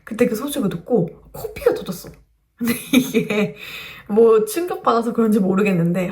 그때 그 소식을 듣고 코피가 터졌어. 근데 이게 뭐 충격받아서 그런지 모르겠는데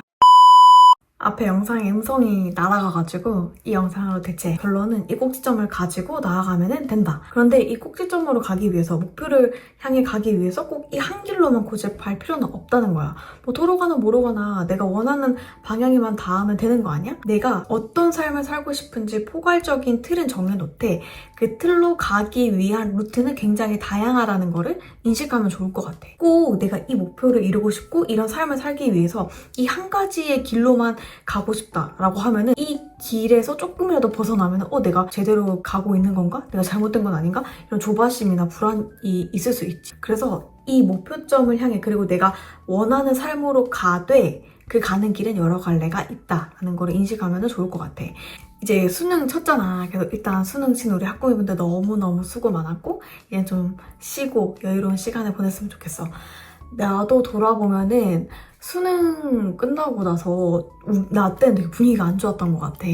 앞에 영상에 음성이 날아가가지고 이 영상으로 대체 결론은 이 꼭지점을 가지고 나아가면 된다. 그런데 이 꼭지점으로 가기 위해서 목표를 향해 가기 위해서 꼭 이 한 길로만 고집할 필요는 없다는 거야. 뭐 도로가나 모로가나 내가 원하는 방향에만 닿으면 되는 거 아니야? 내가 어떤 삶을 살고 싶은지 포괄적인 틀은 정해놓되 그 틀로 가기 위한 루트는 굉장히 다양하다는 거를 인식하면 좋을 것 같아. 꼭 내가 이 목표를 이루고 싶고 이런 삶을 살기 위해서 이 한 가지의 길로만 가고 싶다라고 하면은 이 길에서 조금이라도 벗어나면 내가 제대로 가고 있는 건가? 내가 잘못된 건 아닌가? 이런 조바심이나 불안이 있을 수 있지. 그래서 이 목표점을 향해 그리고 내가 원하는 삶으로 가되 그 가는 길은 여러 갈래가 있다라는 걸 인식하면 좋을 것 같아. 이제 수능 쳤잖아. 그래서 일단 수능 친 우리 학부모님들 너무너무 수고 많았고 이제 좀 쉬고 여유로운 시간을 보냈으면 좋겠어. 나도 돌아보면은 수능 끝나고 나서 나 때는 되게 분위기가 안 좋았던 것 같아.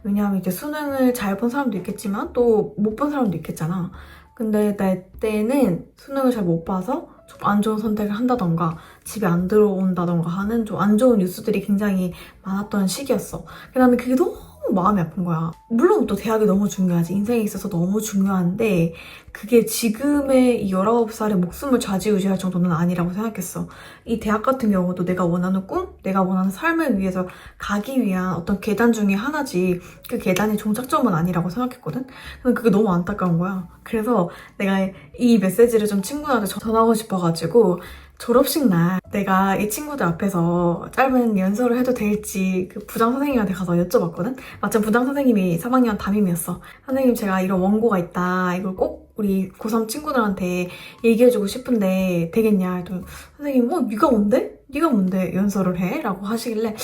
왜냐하면 이제 수능을 잘 본 사람도 있겠지만 또 못 본 사람도 있겠잖아. 근데 나 때는 수능을 잘 못 봐서 좀 안 좋은 선택을 한다던가 집에 안 들어온다던가 하는 좀 안 좋은 뉴스들이 굉장히 많았던 시기였어. 근데 나는 그게 너무 마음이 아픈 거야. 물론 또 대학이 너무 중요하지. 인생에 있어서 너무 중요한데 그게 지금의 이 19살의 목숨을 좌지우지할 정도는 아니라고 생각했어. 이 대학 같은 경우도 내가 원하는 꿈, 내가 원하는 삶을 위해서 가기 위한 어떤 계단 중에 하나지 그 계단이 종착점은 아니라고 생각했거든? 근데 그게 너무 안타까운 거야. 그래서 내가 이 메시지를 좀 친구한테 전하고 싶어가지고 졸업식 날 내가 이 친구들 앞에서 짧은 연설을 해도 될지 그 부장 선생님한테 가서 여쭤봤거든? 마침 부장 선생님이 3학년 담임이었어. 선생님 제가 이런 원고가 있다. 이걸 꼭 우리 고3 친구들한테 얘기해주고 싶은데 되겠냐? 했더니 선생님 네가 뭔데? 네가 뭔데 연설을 해? 라고 하시길래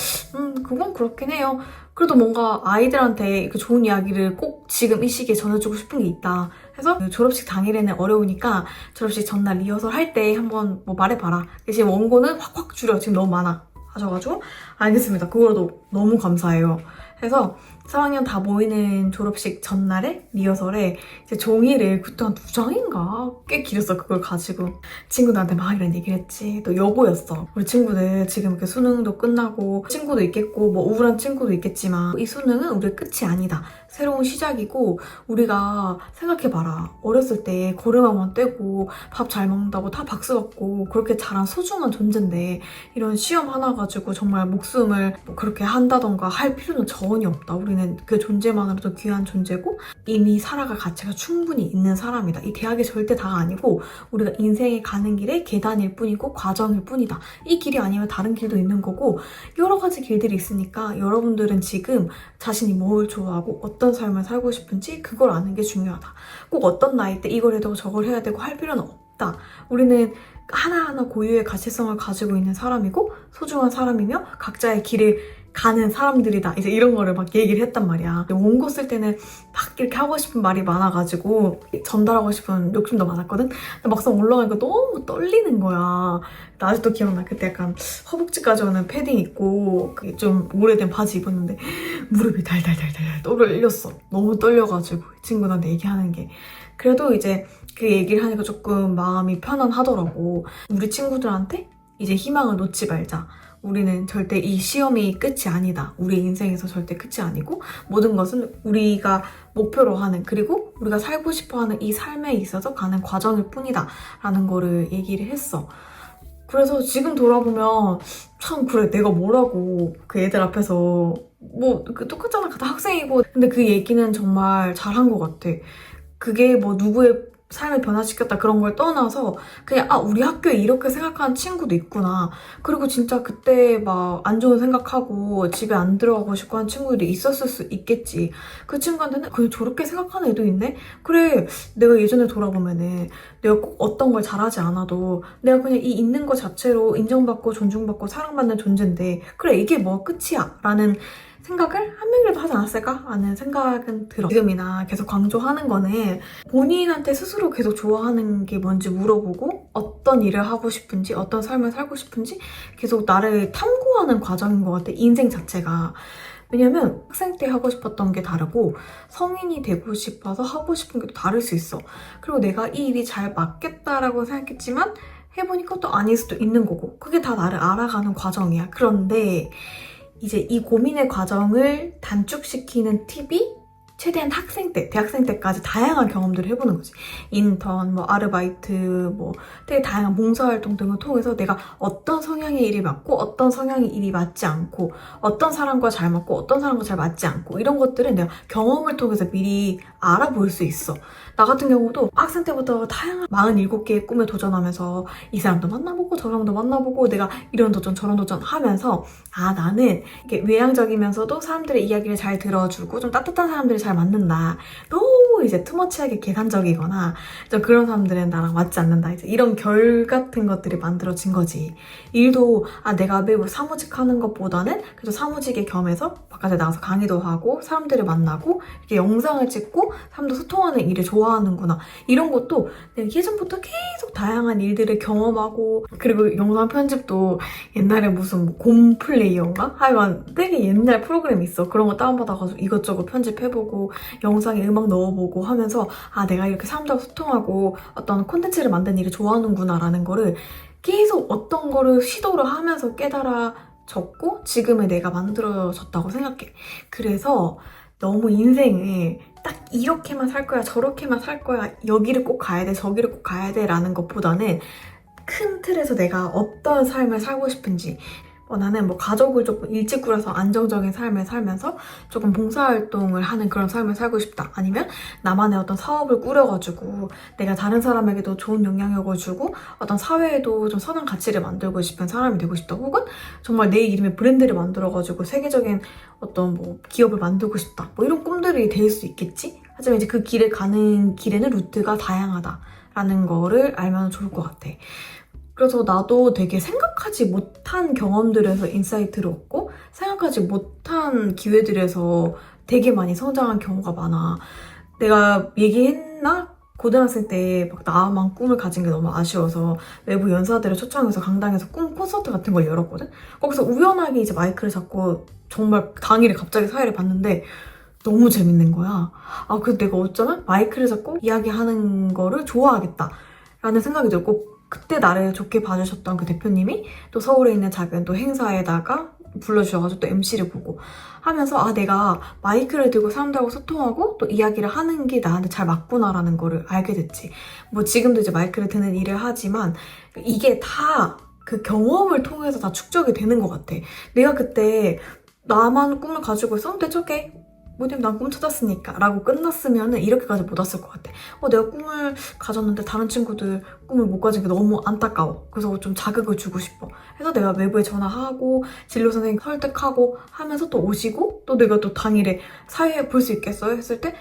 그건 그렇긴 해요. 그래도 뭔가 아이들한테 그 좋은 이야기를 꼭 지금 이 시기에 전해주고 싶은 게 있다. 해서 그 졸업식 당일에는 어려우니까 졸업식 전날 리허설 할 때 한번 뭐 말해봐라. 대신 원고는 확확 줄여. 지금 너무 많아. 하셔가지고 알겠습니다. 그거도 너무 감사해요. 해서 3학년 다 모이는 졸업식 전날에 리허설에 이제 종이를 그때 한 2장인가? 꽤 길었어. 그걸 가지고 친구들한테 막 이런 얘기를 했지. 또 여고였어. 우리 친구들 지금 이렇게 수능도 끝나고 친구도 있겠고 뭐 우울한 친구도 있겠지만 이 수능은 우리의 끝이 아니다. 새로운 시작이고 우리가 생각해봐라. 어렸을 때 걸음마만 떼고 밥 잘 먹는다고 다 박수 받고 그렇게 자란 소중한 존재인데 이런 시험 하나 가지고 정말 목숨을 뭐 그렇게 한다던가 할 필요는 전혀 없다. 우리는 그 존재만으로도 귀한 존재고 이미 살아갈 가치가 충분히 있는 사람이다. 이 대학이 절대 다가 아니고 우리가 인생에 가는 길의 계단일 뿐이고 과정일 뿐이다. 이 길이 아니면 다른 길도 있는 거고 여러 가지 길들이 있으니까 여러분들은 지금 자신이 뭘 좋아하고 어떤 삶을 살고 싶은지 그걸 아는 게 중요하다. 꼭 어떤 나이 때 이걸 해야 되고 저걸 해야 되고 할 필요는 없다. 우리는 하나하나 고유의 가치성을 가지고 있는 사람이고 소중한 사람이며 각자의 길을 가는 사람들이다. 이제 이런 거를 막 얘기를 했단 말이야. 원고 쓸 때는 막 이렇게 하고 싶은 말이 많아가지고 전달하고 싶은 욕심도 많았거든? 근데 막상 올라가니까 너무 떨리는 거야. 나 아직도 기억나. 그때 약간 허벅지까지 오는 패딩 입고 좀 오래된 바지 입었는데 무릎이 달달달달 떨렸어. 너무 떨려가지고 친구들한테 얘기하는 게. 그래도 이제 그 얘기를 하니까 조금 마음이 편안하더라고. 우리 친구들한테 이제 희망을 놓지 말자. 우리는 절대 이 시험이 끝이 아니다. 우리 인생에서 절대 끝이 아니고 모든 것은 우리가 목표로 하는 그리고 우리가 살고 싶어하는 이 삶에 있어서 가는 과정일 뿐이다 라는 거를 얘기를 했어. 그래서 지금 돌아보면 참 그래 내가 뭐라고 그 애들 앞에서 뭐 똑같잖아. 다 학생이고 근데 그 얘기는 정말 잘한 것 같아. 그게 뭐 누구의 삶을 변화시켰다 그런 걸 떠나서 그냥 우리 학교에 이렇게 생각하는 친구도 있구나. 그리고 진짜 그때 막 안 좋은 생각하고 집에 안 들어가고 싶고 하는 친구들이 있었을 수 있겠지. 그 친구한테는 그냥 저렇게 생각하는 애도 있네? 그래 내가 예전에 돌아보면은 내가 꼭 어떤 걸 잘하지 않아도 내가 그냥 이 있는 것 자체로 인정받고 존중받고 사랑받는 존재인데 그래 이게 뭐 끝이야 라는 생각을 한 명이라도 하지 않았을까? 하는 생각은 들어. 지금이나 계속 강조하는 거는 본인한테 스스로 계속 좋아하는 게 뭔지 물어보고 어떤 일을 하고 싶은지 어떤 삶을 살고 싶은지 계속 나를 탐구하는 과정인 것 같아. 인생 자체가. 왜냐면 학생 때 하고 싶었던 게 다르고 성인이 되고 싶어서 하고 싶은 게 또 다를 수 있어. 그리고 내가 이 일이 잘 맞겠다라고 생각했지만 해보니까 또 아닐 수도 있는 거고 그게 다 나를 알아가는 과정이야. 그런데 이제 이 고민의 과정을 단축시키는 팁이 최대한 학생 때, 대학생 때까지 다양한 경험들을 해보는 거지. 인턴, 뭐 아르바이트, 뭐 되게 다양한 봉사활동 등을 통해서 내가 어떤 성향의 일이 맞고 어떤 성향의 일이 맞지 않고 어떤 사람과 잘 맞고 어떤 사람과 잘 맞지 않고 이런 것들은 내가 경험을 통해서 미리 알아볼 수 있어. 나 같은 경우도 학생 때부터 다양한 47개의 꿈에 도전하면서 이 사람도 만나보고 저 사람도 만나보고 내가 이런 도전 저런 도전 하면서 아 나는 이렇게 외향적이면서도 사람들의 이야기를 잘 들어주고 좀 따뜻한 사람들이 잘 맞는다. 너무 이제 투머치하게 계산적이거나 좀 그런 사람들은 나랑 맞지 않는다. 이제 이런 결 같은 것들이 만들어진 거지. 일도 아 내가 매우 사무직 하는 것보다는 그래도 사무직에 겸해서 바깥에 나가서 강의도 하고 사람들을 만나고 이렇게 영상을 찍고 사람들 소통하는 일을 좋아하는구나. 이런 것도 내가 예전부터 계속 다양한 일들을 경험하고 그리고 영상 편집도 옛날에 무슨 뭐 곰플레이어인가? 하여간 되게 옛날 프로그램이 있어. 그런 거 다운받아가지고 이것저것 편집해보고 영상에 음악 넣어보고 하면서 아 내가 이렇게 사람들하고 소통하고 어떤 콘텐츠를 만드는 일을 좋아하는구나 라는 거를 계속 어떤 거를 시도를 하면서 깨달아졌고 지금의 내가 만들어졌다고 생각해. 그래서 너무 인생을 딱 이렇게만 살 거야 저렇게만 살 거야 여기를 꼭 가야 돼 저기를 꼭 가야 돼 라는 것보다는 큰 틀에서 내가 어떤 삶을 살고 싶은지 나는 뭐 가족을 조금 일찍 꾸려서 안정적인 삶을 살면서 조금 봉사활동을 하는 그런 삶을 살고 싶다. 아니면 나만의 어떤 사업을 꾸려가지고 내가 다른 사람에게도 좋은 영향력을 주고 어떤 사회에도 좀 선한 가치를 만들고 싶은 사람이 되고 싶다. 혹은 정말 내 이름의 브랜드를 만들어가지고 세계적인 어떤 뭐 기업을 만들고 싶다. 뭐 이런 꿈들이 될 수 있겠지? 하지만 이제 그 길을 가는 길에는 루트가 다양하다라는 거를 알면 좋을 것 같아. 그래서 나도 되게 생각하지 못한 경험들에서 인사이트를 얻고 생각하지 못한 기회들에서 되게 많이 성장한 경우가 많아. 내가 얘기했나? 고등학생 때 막 나만 꿈을 가진 게 너무 아쉬워서 외부 연사들을 초청해서 강당에서 꿈 콘서트 같은 걸 열었거든? 거기서 우연하게 이제 마이크를 잡고 정말 당일에 갑자기 사회를 봤는데 너무 재밌는 거야. 아, 그래서 내가 어쩌면 마이크를 잡고 이야기하는 거를 좋아하겠다 라는 생각이 들고 그때 나를 좋게 봐주셨던 그 대표님이 또 서울에 있는 작은 또 행사에다가 불러주셔가지고 또 MC를 보고 하면서 아 내가 마이크를 들고 사람들하고 소통하고 또 이야기를 하는 게 나한테 잘 맞구나라는 거를 알게 됐지. 뭐 지금도 이제 마이크를 드는 일을 하지만 이게 다 그 경험을 통해서 다 축적이 되는 것 같아. 내가 그때 나만 꿈을 가지고 있었는데 저게 뭐냐면 난 꿈 찾았으니까 라고 끝났으면 이렇게까지 못 왔을 것 같아. 내가 꿈을 가졌는데 다른 친구들 꿈을 못 가진 게 너무 안타까워. 그래서 좀 자극을 주고 싶어. 해서 내가 외부에 전화하고 진로 선생님 설득하고 하면서 또 오시고 또 내가 또 당일에 사회에 볼 수 있겠어요? 했을 때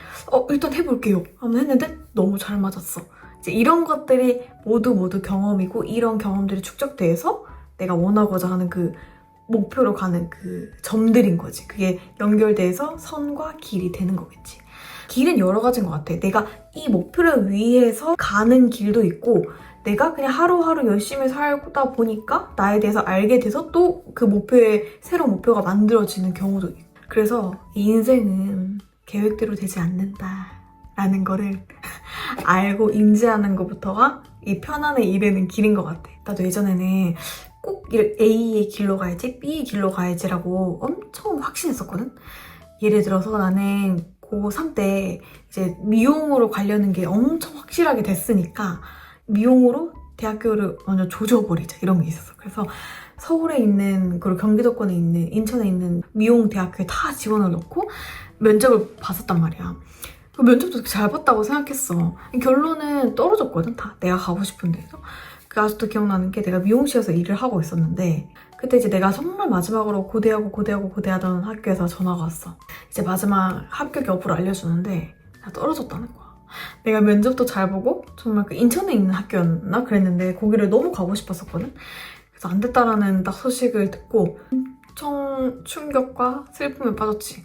일단 해볼게요. 하면 했는데 너무 잘 맞았어. 이제 이런 것들이 모두 경험이고 이런 경험들이 축적돼서 내가 원하고자 하는 그 목표로 가는 그 점들인 거지. 그게 연결돼서 선과 길이 되는 거겠지. 길은 여러 가지인 것 같아. 내가 이 목표를 위해서 가는 길도 있고 내가 그냥 하루하루 열심히 살다 보니까 나에 대해서 알게 돼서 또 그 목표에 새로운 목표가 만들어지는 경우도 있고. 그래서 이 인생은 계획대로 되지 않는다 라는 거를 알고 인지하는 것부터가 이 편안에 이르는 길인 것 같아. 나도 예전에는 꼭 A의 길로 가야지, B의 길로 가야지라고 엄청 확신했었거든? 예를 들어서 나는 고3 때 이제 미용으로 가려는 게 엄청 확실하게 됐으니까 미용으로 대학교를 완전 조져버리자 이런 게 있었어. 그래서 서울에 있는, 그리고 경기도권에 있는, 인천에 있는 미용대학교에 다 지원을 넣고 면접을 봤었단 말이야. 그 면접도 되게 잘 봤다고 생각했어. 결론은 떨어졌거든, 다. 내가 가고 싶은 데서. 그 아직도 기억나는 게 내가 미용실에서 일을 하고 있었는데 그때 이제 내가 정말 마지막으로 고대하던 학교에서 전화가 왔어. 이제 마지막 합격 여부를 알려주는데 나 떨어졌다는 거야. 내가 면접도 잘 보고 정말 그 인천에 있는 학교였나 그랬는데 거기를 너무 가고 싶었었거든. 그래서 안 됐다라는 딱 소식을 듣고 엄청 충격과 슬픔에 빠졌지.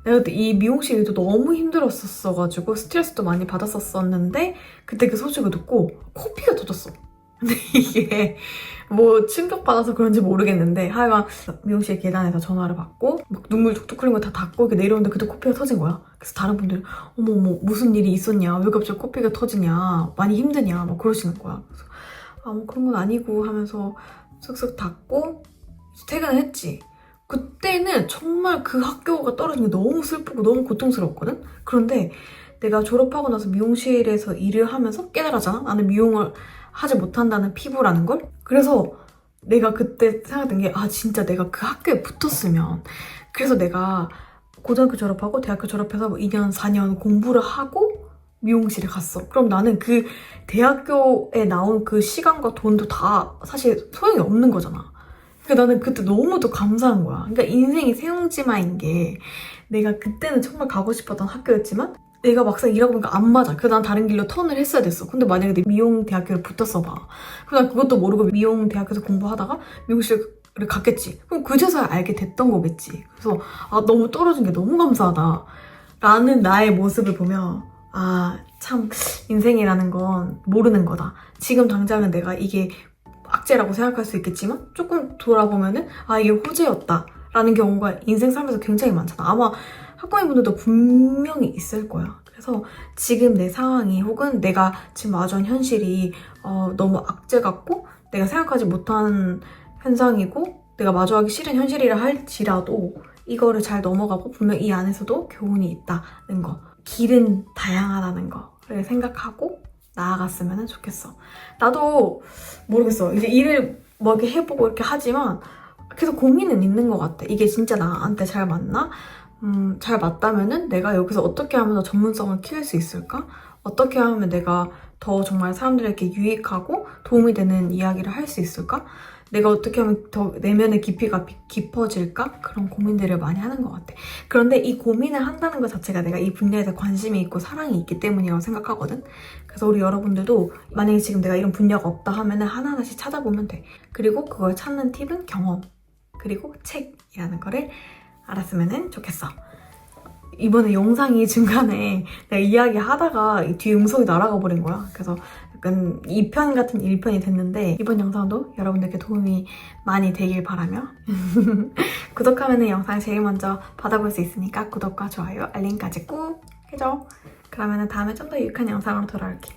내가 그때 이 미용실 일도 너무 힘들었었어가지고 스트레스도 많이 받았었는데 그때 그 소식을 듣고 코피가 터졌어. 근데 이게 뭐 충격받아서 그런지 모르겠는데 하여간 미용실 계단에서 전화를 받고 막 눈물 툭툭 흘린 거 다 닦고 이렇게 내려오는데 그때 코피가 터진 거야. 그래서 다른 분들이 어머 무슨 일이 있었냐, 왜 갑자기 코피가 터지냐, 많이 힘드냐 막 그러시는 거야. 그래서 뭐 그런 건 아니고 하면서 쓱쓱 닦고 퇴근을 했지. 그때는 정말 그 학교가 떨어진 게 너무 슬프고 너무 고통스러웠거든? 그런데 내가 졸업하고 나서 미용실에서 일을 하면서 깨달았잖아? 나는 미용을 하지 못한다는 피부라는 걸? 그래서 내가 그때 생각된 게 진짜 내가 그 학교에 붙었으면, 그래서 내가 고등학교 졸업하고 대학교 졸업해서 뭐 2년, 4년 공부를 하고 미용실에 갔어. 그럼 나는 그 대학교에 나온 그 시간과 돈도 다 사실 소용이 없는 거잖아. 그러니까 나는 그때 너무도 감사한 거야. 그러니까 인생이 세옹지마인 게 내가 그때는 정말 가고 싶었던 학교였지만 내가 막상 일하고 보니까 안 맞아. 그래서 난 다른 길로 턴을 했어야 됐어. 근데 만약에 내 미용대학교를 붙었어 봐. 그럼 난 그것도 모르고 미용대학교에서 공부하다가 미용실을 갔겠지. 그럼 그제서야 알게 됐던 거겠지. 그래서 너무 떨어진 게 너무 감사하다 라는 나의 모습을 보면 참 인생이라는 건 모르는 거다. 지금 당장은 내가 이게 악재라고 생각할 수 있겠지만 조금 돌아보면은 이게 호재였다 라는 경우가 인생 살면서 굉장히 많잖아. 아마 학부모님분들도 분명히 있을 거야. 그래서 지금 내 상황이 혹은 내가 지금 마주한 현실이 너무 악재 같고 내가 생각하지 못한 현상이고 내가 마주하기 싫은 현실이라 할지라도 이거를 잘 넘어가고 분명 이 안에서도 교훈이 있다는 거, 길은 다양하다는 거를 생각하고 나아갔으면 좋겠어. 나도 모르겠어. 이제 일을 뭐 이렇게 해보고 이렇게 하지만 계속 고민은 있는 것 같아. 이게 진짜 나한테 잘 맞나? 잘 맞다면은 내가 여기서 어떻게 하면 더 전문성을 키울 수 있을까? 어떻게 하면 내가 더 정말 사람들에게 유익하고 도움이 되는 이야기를 할 수 있을까? 내가 어떻게 하면 더 내면의 깊이가 깊어질까? 그런 고민들을 많이 하는 것 같아. 그런데 이 고민을 한다는 것 자체가 내가 이 분야에 대해 관심이 있고 사랑이 있기 때문이라고 생각하거든. 그래서 우리 여러분들도 만약에 지금 내가 이런 분야가 없다 하면은 하나하나씩 찾아보면 돼. 그리고 그걸 찾는 팁은 경험, 그리고 책이라는 거를 알았으면 좋겠어. 이번에 영상이 중간에 내가 이야기하다가 뒤에 음성이 날아가 버린 거야. 그래서 약간 2편 같은 1편이 됐는데 이번 영상도 여러분들께 도움이 많이 되길 바라며 구독하면 영상 제일 먼저 받아볼 수 있으니까 구독과 좋아요, 알림까지 꾹 해줘. 그러면 다음에 좀 더 유익한 영상으로 돌아올게.